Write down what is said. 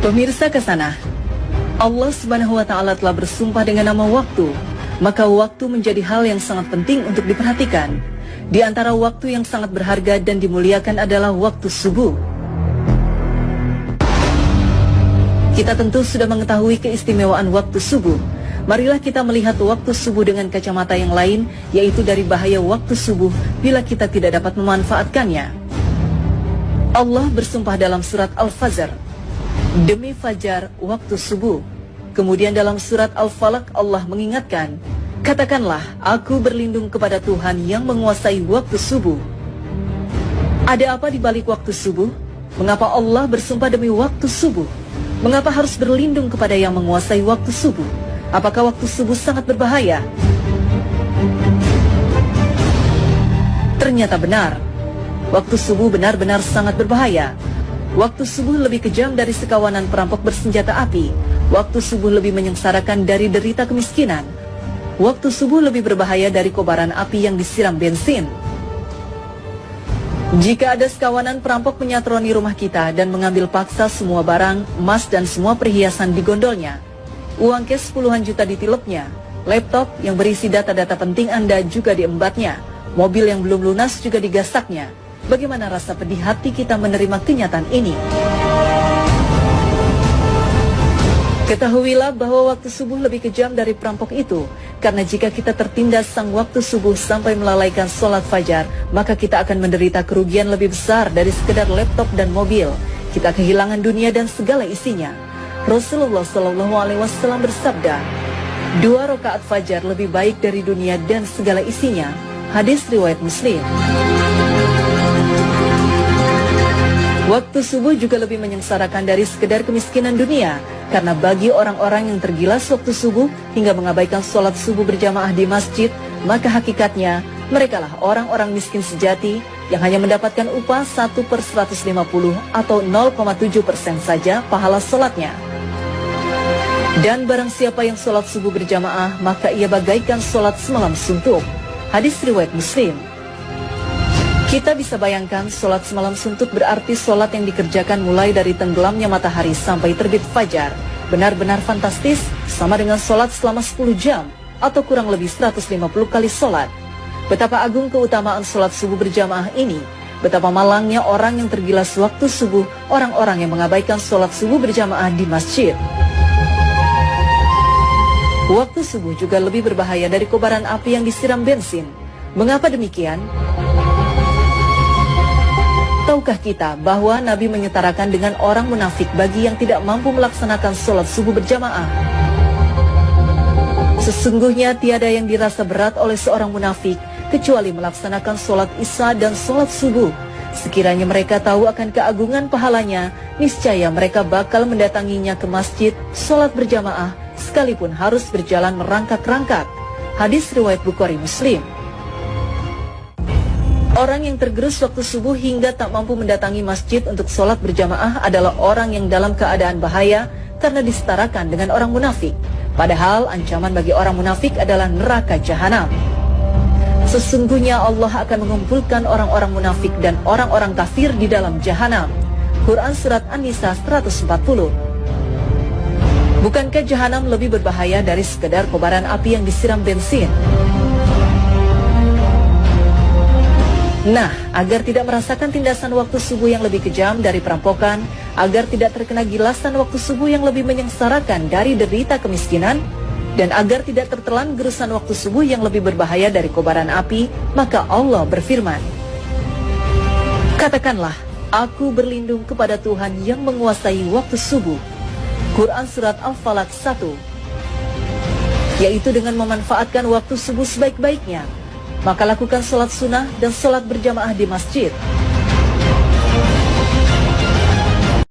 Pemirsa Kesana, Allah Subhanahu wa Ta'ala telah bersumpah dengan nama waktu, maka waktu menjadi hal yang sangat penting untuk diperhatikan. Di antara waktu yang sangat berharga dan dimuliakan adalah waktu subuh. Kita tentu sudah mengetahui keistimewaan waktu subuh. Marilah kita melihat waktu subuh dengan kacamata yang lain, yaitu dari bahaya waktu subuh bila kita tidak dapat memanfaatkannya. Allah bersumpah dalam surat Al-Fajr, demi fajar waktu subuh. Kemudian dalam surat Al-Falaq Allah mengingatkan, katakanlah aku berlindung kepada Tuhan yang menguasai waktu subuh. Ada apa di balik waktu subuh? Mengapa Allah bersumpah demi waktu subuh? Mengapa harus berlindung kepada yang menguasai waktu subuh? Apakah waktu subuh sangat berbahaya? Ternyata benar. Waktu subuh benar-benar sangat berbahaya. Waktu subuh lebih kejam dari sekawanan perampok bersenjata api. Waktu subuh lebih menyengsarakan dari derita kemiskinan. Waktu subuh lebih berbahaya dari kobaran api yang disiram bensin. Jika ada sekawanan perampok menyatroni rumah kita dan mengambil paksa semua barang, emas dan semua perhiasan di gondolnya, uang cash puluhan juta ditilepnya, laptop yang berisi data-data penting Anda juga diembatnya, mobil yang belum lunas juga digasaknya, bagaimana rasa pedih hati kita menerima kenyataan ini? Ketahuilah bahwa waktu subuh lebih kejam dari perampok itu, karena jika kita tertindas sang waktu subuh sampai melalaikan sholat fajar, maka kita akan menderita kerugian lebih besar dari sekedar laptop dan mobil. Kita kehilangan dunia dan segala isinya. Rasulullah SAW bersabda, 2 rakaat fajar lebih baik dari dunia dan segala isinya. Hadis riwayat Muslim. Waktu subuh juga lebih menyengsarakan dari sekedar kemiskinan dunia, karena bagi orang-orang yang tergilas waktu subuh hingga mengabaikan sholat subuh berjamaah di masjid, maka hakikatnya merekalah orang-orang miskin sejati yang hanya mendapatkan upah 1/150 atau 0,7% saja pahala sholatnya. Dan barang siapa yang sholat subuh berjamaah, maka ia bagaikan sholat semalam suntuk. Hadis riwayat Muslim. Kita bisa bayangkan sholat semalam suntuk berarti sholat yang dikerjakan mulai dari tenggelamnya matahari sampai terbit fajar. Benar-benar fantastis, sama dengan sholat selama 10 jam atau kurang lebih 150 kali sholat. Betapa agung keutamaan sholat subuh berjamaah ini. Betapa malangnya orang yang tergilas waktu subuh, orang-orang yang mengabaikan sholat subuh berjamaah di masjid. Waktu subuh juga lebih berbahaya dari kobaran api yang disiram bensin. Mengapa demikian? Tahukah kita bahwa Nabi menyetarakan dengan orang munafik bagi yang tidak mampu melaksanakan sholat subuh berjamaah? Sesungguhnya tiada yang dirasa berat oleh seorang munafik kecuali melaksanakan sholat isya dan sholat subuh. Sekiranya mereka tahu akan keagungan pahalanya, niscaya mereka bakal mendatanginya ke masjid, sholat berjamaah, sekalipun harus berjalan merangkak-rangkak. Hadis riwayat Bukhari Muslim. Orang yang tergerus waktu subuh hingga tak mampu mendatangi masjid untuk sholat berjamaah adalah orang yang dalam keadaan bahaya karena disetarakan dengan orang munafik. Padahal ancaman bagi orang munafik adalah neraka jahanam. Sesungguhnya Allah akan mengumpulkan orang-orang munafik dan orang-orang kafir di dalam jahanam. Quran Surat An-Nisa 140. Bukankah jahanam lebih berbahaya dari sekedar kobaran api yang disiram bensin? Nah, agar tidak merasakan tindasan waktu subuh yang lebih kejam dari perampokan, agar tidak terkena gilasan waktu subuh yang lebih menyengsarakan dari derita kemiskinan, dan agar tidak tertelan gerusan waktu subuh yang lebih berbahaya dari kobaran api, maka Allah berfirman, katakanlah, aku berlindung kepada Tuhan yang menguasai waktu subuh. Quran Surat Al-Falaq 1. Yaitu dengan memanfaatkan waktu subuh sebaik-baiknya, maka lakukan sholat sunnah dan sholat berjamaah di masjid.